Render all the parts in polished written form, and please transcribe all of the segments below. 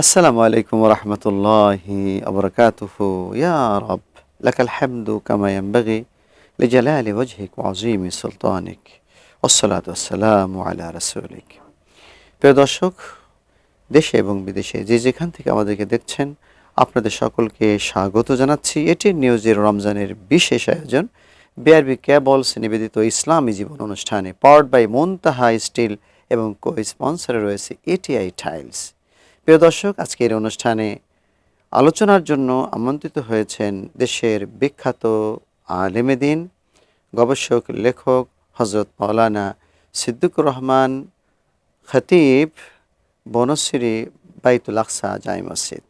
السلام عليكم ورحمة الله وبركاته. يا رب لك الحمد كما ينبغي لجلال وجهك وعظيم سلطانك والصلاة والسلام على رسولك. প্রিয় দর্শক, দেশে এবং বিদেশে যে যেখান থেকে আমাদেরকে দেখছেন, আপনাদের সকলকে স্বাগত জানাচ্ছি। এটি নিউজের রমজানের বিশেষ আয়োজন বিআরবি কেবলস নিবেদিত ইসলামী জীবন অনুষ্ঠানে পাওয়ার্ড বাই মুনতাহা স্টিল এবং কো স্পন্সরে রয়েছে এটিআই টাইলস। প্রিয় দর্শক, আজকের অনুষ্ঠানে আলোচনার জন্য আমন্ত্রিত হয়েছেন দেশের বিখ্যাত আলেমে দ্বীন, গবেষক, লেখক হযরত মাওলানা সিদ্দিকুর রহমান খতিব, বনশ্রী বাইতুল আকসা জামে মসজিদ।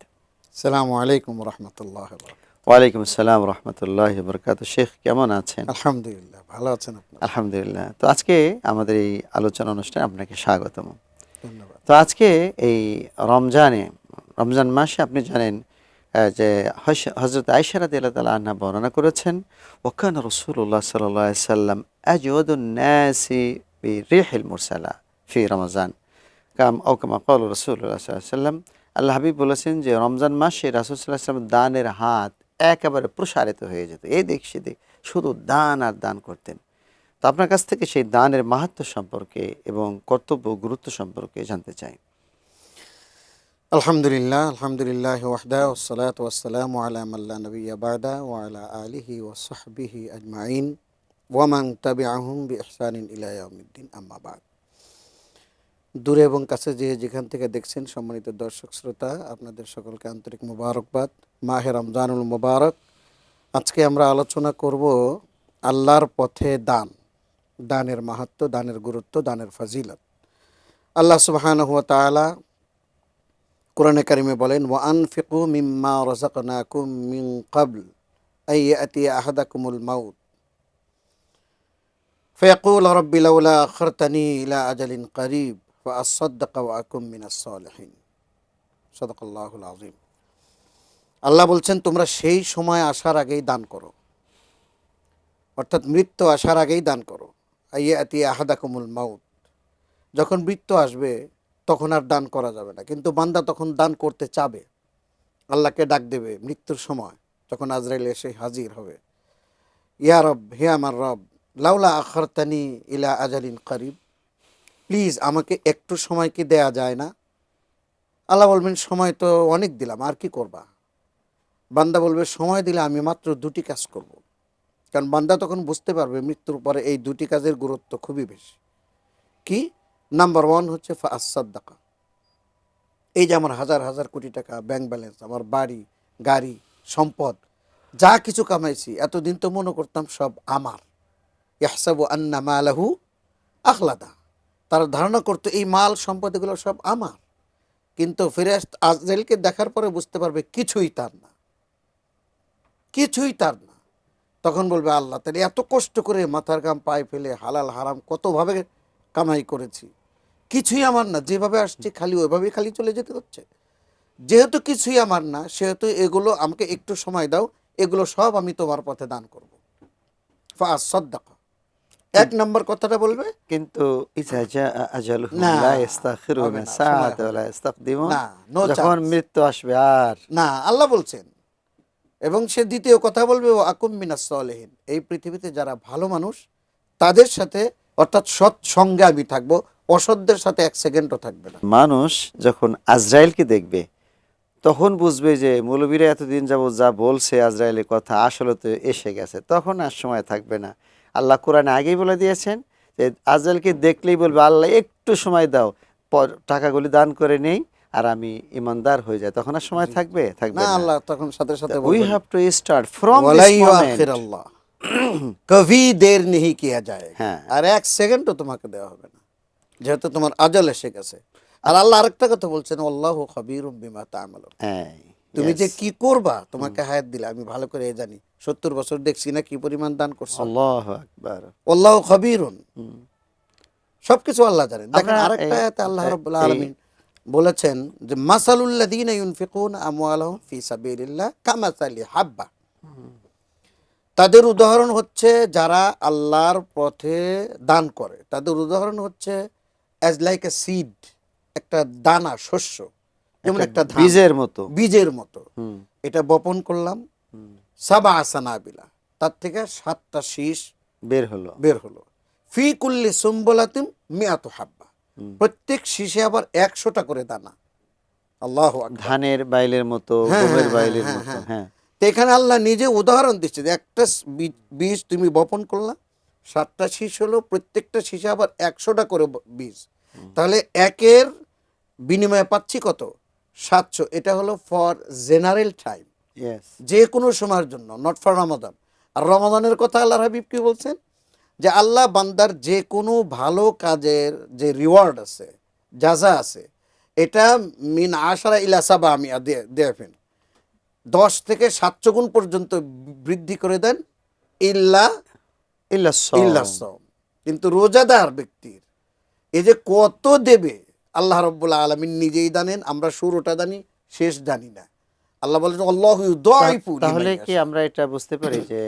আসসালামু আলাইকুম রহমতুল্লাহ। ওয়ালাইকুম আসসালাম রহমতুল্লাহ বরকাত। শেখ, কেমন আছেন? আলহামদুলিল্লাহ, ভালো আছেন আপনি? আলহামদুলিল্লাহ। তো আজকে আমাদের এই আলোচনা অনুষ্ঠানে আপনাকে স্বাগতম। ধন্যবাদ। তো আজকে এই রমজান মাসে আপনি জানেন যে হযরত আয়েশা রাদিয়াল্লাহু তাআলা আনহা বর্ণনা করেছেন, ওয়াকানা রাসূলুল্লাহ সাল্লাল্লাহু আলাইহি সাল্লাম আজওয়াদুন নাসি বিরিহিল মুরসালা ফি রমজান কামা ক্বালা রাসূলুল্লাহ সাল্লাল্লাহু আলাইহি সাল্লাম। আল্লাহ হাবিব বলেছেন যে রমজান মাসে রাসূল সাল্লাল্লাহু আলাইহি সাল্লাম দানের হাত একেবারে প্রসারিত হয়ে যেত, এই দিক সেদিক শুধু দান আর দান করতেন। তো আপনার কাছ থেকে সেই দানের মাহাত্ম্য সম্পর্কে এবং কর্তব্য গুরুত্ব সম্পর্কে জানতে চাই। আলহামদুলিল্লাহ, আলহামদুলিল্লাহ ওয়াহদা ওয়াসসালাতু ওয়াসসালামু আলা মান লা নাবিয়্যা বা'দা ওয়া আলা আলিহি ওয়া সাহবিহি আজমাইন ওয়া মান তাবিআহুম বিইহসানিন ইলা ইয়াউমিদ্দিন, আম্মা বা'দ। দূরে এবং কাছে যে যেখান থেকে দেখছেন সম্মানিত দর্শক শ্রোতা, আপনাদের সকলকে আন্তরিক মোবারকবাদ। মাহে রমজানুল মোবারক। আজকে আমরা আলোচনা করব আল্লাহর পথে দানের মাহাত্ম্য, দানের গুরুত্ব, দানের ফাজিলত। আল্লাহ সুবহানাহু ওয়া তাআলা কোরআনে কারিমে বলেন, ওয়া আনফিকু মিম্মা রাযাকনাকুম মিন ক্বাবল আন ইয়াতিয়া আহাদাকুমুল মাউত ফায়াকুল রাব্বি লাউলা আখারতানি ইলা আজালিন করিব ফাআসাদদাকা ওয়া আকুম মিনাস সালিহিন। সাদাকাল্লাহুল আযীম। আল্লাহ বলছেন, তোমরা সেই সময় আসার আগেই দান করো, অর্থাৎ মৃত্যু আসার আগেই দান করো। আন ইয়াতিয়া আহাদাকুমুল মাউত, যখন মৃত্যু আসবে তখন আর দান করা যাবে না, কিন্তু বান্দা তখন দান করতে চাবে, আল্লাহকে ডাক দেবে মৃত্যুর সময়, যখন আজরাইল এসে হাজির হবে। ইয়া রব, হে আমার রব, লাউলা আখারতানি ইলা আজালিন করিব, প্লিজ আমাকে একটু সময় কি দেয়া যায় না? আল্লাহ বলবেন, সময় তো অনেক দিলাম, আর কি করবা? বান্দা বলবে, সময় দিলে আমি মাত্র দুটি কাজ করব। কারণ বান্দা তখন বুঝতে পারবে মৃত্যুর পরে এই দুটি কাজের গুরুত্ব খুবই বেশি। কি? নাম্বার ওয়ান হচ্ছে ফাআসাদদাকা, এই যে আমার হাজার হাজার কোটি টাকা ব্যাংক ব্যালেন্স, আমার বাড়ি গাড়ি সম্পদ যা কিছু কামাইছি, এতদিন তো মনে করতাম সব আমার। ইয়াহসাবু আন্না মালাহু আখলাদা, তারা ধারণা করতো এই মাল সম্পদ এগুলো সব আমার, কিন্তু ফেরেশতা আজরাইলকে দেখার পরে বুঝতে পারবে কিছুই তার না, কিছুই তার না। তখন বলবে, আল্লাহ, তাহলে এত কষ্ট করে মাথার ঘাম পায়ে ফেলে হালাল হারাম কতভাবে কামাই করেছি, কিছুই আমার না, যেভাবে আসছে খালি ওইভাবেই খালি চলে যেতে হচ্ছে। যেহেতু কিছুই আমার না, সেহেতু এগুলো আমাকে একটু সময় দাও, এগুলো সব আমি তোমার পথে দান করবো। ফাআসাদদাকা, এক নম্বর কথাটা বলবে। কিন্তু ইজা জাআ আজালুহুম না, লা হবে ইস্তাখিরুনা না, সময় সাআতান ওয়া হবে লা না, ইস্তাকদিমুন, না, নো যখন চান্স। মৃত্যু আসবে আর না, আল্লাহ বলছেন। এবং সে দ্বিতীয় কথা বলবে, ও আকুম মিনাস সালিহিন, এই পৃথিবীতে যারা ভালো মানুষ তাদের সাথে, অর্থাৎ সৎ সঙ্গে আমি থাকবো, অসৎদের সাথে এক সেকেন্ডও থাকবে না। মানুষ যখন আজরাইলকে দেখবে তখন বুঝবে যে মৌলবীরা এতদিন যাবত যা বলছে আজরাইলের কথা আসলে তো এসে গেছে, তখন আর সময় থাকবে না। আল্লাহ কোরআনে আগেই বলে দিয়েছেন যে আজরাইলকে দেখলেই বলবে, আল্লাহ একটু সময় দাও, টাকাগুলি দান করে নেই আর আমি ইমানদার হয়ে যায়, তখন আর সময় জি, থাকবে থাকবে না, না। আল্লাহ তখন সাথে সাথে উই বলবেন, have to start from this ওয়ালাই মোমেন্ট। ইউআখির আল্লাহ কভি দের নেহি কিয়া যায়, হ্যাঁ, আর এক সেকেন্ডও তোমাকে দেওয়া হবে না, যেহেতু তোমার আজল এসে গেছে। আর আল্লাহ আরেকটা কথা বলছেন, আল্লাহু খাবীরুম বিমা তা'মালুন, হ্যাঁ, তুমি যে yes, কি করবা, তোমাকে হায়াত দিলে আমি ভালো করে জানি। 70 বছর দেখছি না কি পরিমাণ দান করছো। আল্লাহু আকবার। আল্লাহু খাবীরুন, হুম। সবকিছু আল্লাহ জানেন। দেখেন আমরা আরেকটা এই আয়াতে আল্লাহ রাব্বুল এই আলামিন বলেছেন যে, মাসালুল্লাযীনা ইউনফিকুনা আমওয়ালাহুম ফি সাবিলিল্লাহ কামাসালি হাব্বা, তাদের উদাহরণ হচ্ছে যারা আল্লাহর পথে দান করে, তাদের উদাহরণ হচ্ছে অ্যাজ লাইক এ সিড, একটা দানা শস্য, যেমন একটা ধান বীজের মতো। বীজের মতো হুম, এটা বপন করলাম, হুম, সাবা সানাবিলা, তার থেকে 7টা শীষ বের হলো। বের হলো। ফি কুল্লি সুম্বলাতিন মিয়াতু হাব্বা, হুম। প্রত্যেক শীষে আবার 100টা করে দানা। আল্লাহু আকবার। ধানের বাইলের মতো, হ্যাঁ, গমের হ্যাঁ, বাইলের হ্যাঁ, মতো। হ্যাঁ। হ্যাঁ, তো এখানে আল্লাহ নিজে উদাহরণ দিচ্ছে যে একটা বীজ তুমি বপন করলা, 7টা শীষ হলো, প্রত্যেকটা শীষে আবার 100টা করে বীজ, তাহলে একের বিনিময়ে পাচ্ছি কত? 700। এটা হলো ফর জেনারেল টাইম, ইয়েস, যে কোনো সময়ের জন্য, নট ফর রমাদান। আর রমাদানের কথা আল্লাহর হাবিব কি বলছেন? যে আল্লাহ বান্দার যে কোনো ভালো কাজের যে রিওয়ার্ড আছে, যাজা আছে, এটা মিন আশারা ইলা সাবা আমি দেফেন, 10 থেকে 700 গুণ পর্যন্ত বৃদ্ধি করে দেন, ইল্লা ইল্লা ইল্লাস। সাওম। কিন্তু রোজাদার ব্যক্তির এই যে কত দেবে আল্লাহ রাব্বুল আলামিন নিজেই জানেন, আমরা শুরুটা জানি, শেষ জানি না। আল্লাহ বলেন আল্লাহু ইউদাইফু লিমান তাহলে কি ইয়াশা। আমরা এটা বুঝতে পারি যে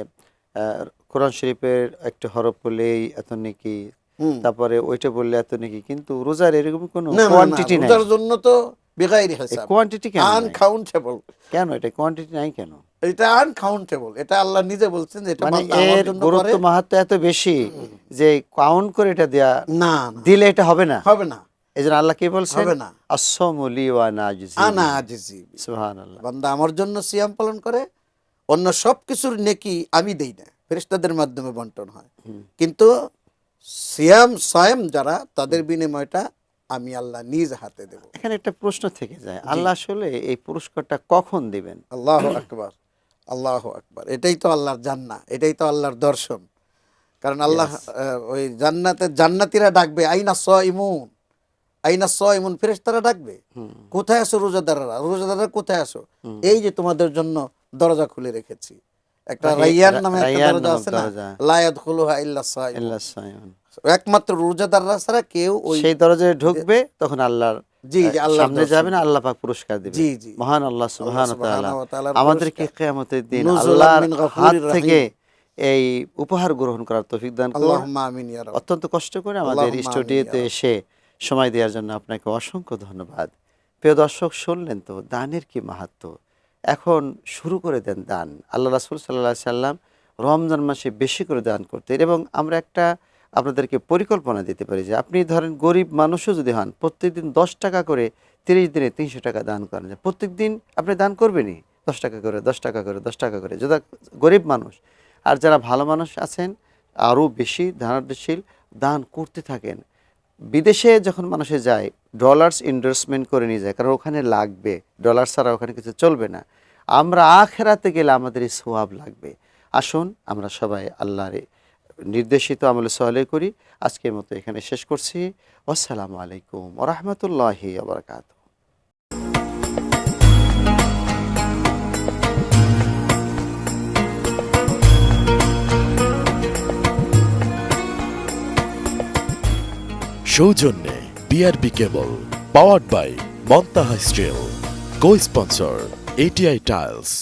কোরআন শরীফের একটা হরফ বললেই এত নেকি, হুম। তারপরে ওইটা বললে এত নেকি, কিন্তু রোজার এরকম কোনো না না না, কোয়ান্টিটি নাই। রোজার জন্য তো বেগাইরি এই হিসাব, কোয়ান্টিটি কেন নাই? আনকাউন্টেবল। কেন এটা কোয়ান্টিটি নাই কেন? এটা আনকাউন্টেবল, এটা আল্লাহ নিজে বলছেন যে এটা মানে বান্দা আমার এর জন্য করে। গুরুত্ব মাহাত্ম্য এত বেশি যে কাউন্ট করে এটা দেয়া না না, দিলে এটা হবে না। হবে না, এই জন্য আল্লাহ কি বলছেন? হবে না। আসসামু লি ওয়া আনা আজজি আনা বিহি। আজিজি। সুবহানাল্লাহ। বান্দা আমার জন্য সিয়াম পালন করে, অন্য সব কিছুর নেকি আমি দেই না, ফেরেশতাদের মাধ্যমে বন্টন হয়, কিন্তু সায়েম যারা, তাদের বিনিময়টা আমি আল্লাহ নিজ হাতে দেব। এখানে একটা প্রশ্ন থেকে যায়, আল্লাহ আসলে এই পুরস্কারটা কখন দিবেন? আল্লাহু আকবার, আল্লাহু আকবার। এটাই তো আল্লাহর জান্নাত, এটাই তো আল্লাহর দর্শন। কারণ আল্লাহ ওই জান্নাতীরা ডাকবে আইনা সাইমুন, আইনা সাইমুন, ফেরেশতারা ডাকবে কোথায় আসো রোজাদাররা, রোজাদাররা কোথায় আসো? এই যে তোমাদের জন্য দরজা খুলে রেখেছি। একটা রাইয়ান নামে একটা রাইয়ান দরজা নামক আছে না, দরজা। লা ইয়াদখুলুহা ইল্লা সাইমুন, ইল্লাস সাইমুন। একমাত্র রোজাদাররা ছাড়া কেউ ওই, সেই দরজায় ঢুকবে, তখন আল্লাহর জি জি, আল্লাহর সামনে দর্শন। যাবেন, আল্লাহ পাক পুরস্কার দিবেন। জি জি, মহান আল্লাহ সুবহানাহু ওয়া তাআলা সুবহানাহু ওয়া তাআলার আমাদেরকে পুরস্কার। কিয়ামতের দিন নুজুলাম আল্লাহর মিন হাত গফুরির থেকে রহিম। এই উপহার গ্রহণ করার তৌফিক দান করুন। আল্লাহুম্মা আমিন ইয়া রাব। অত্যন্ত কষ্ট করে আমাদের আল্লাহুম্মা আমিন স্টুডিওতে ইয়া রাব। এসে সময় দেওয়ার জন্য আপনাকে অসংখ্য ধন্যবাদ। প্রিয় দর্শক, শুনলেন তো দানের কি মাহাত্ম্য। এখন শুরু করে দেন দান। আল্লাহ রাসূল সাল্লাল্লাহু আলাইহি সাল্লাম রমজান মাসে বেশি করে দান করতেন, এবং আমরা একটা আপনাদেরকে পরিকল্পনা দিতে পারি যে আপনি ধরেন গরিব মানুষও যদি হন, প্রত্যেকদিন 10 টাকা করে 30 দিনে 300 টাকা দান করেন, প্রত্যেক দিন আপনি দান করবেনই 10 টাকা করে 10 টাকা করে 10 টাকা করে, যারা গরিব মানুষ। আর যারা ভালো মানুষ আছেন আরও বেশি দানশীল, দান করতে থাকেন। বিদেশে যখন মানুষে যায়, ডলার্স ইনভেস্টমেন্ট করে নিয়ে যায়, কারণ ওখানে লাগবে, ডলার ছাড়া ওখানে কিছু চলবে না। আমরা আখেরাতে গেলে আমাদের এই সোয়াব লাগবে। আসুন আমরা সবাই আল্লাহর নির্দেশিত আমল সালেহ করি। আজকের মতো এখানে শেষ করছি। আসসালামু আলাইকুম ওয়া রাহমাতুল্লাহি ওয়া বারাকাতুহু। সৌজন্যে BRB Cable, powered by Muntaha Steel, co sponsor ATI tiles.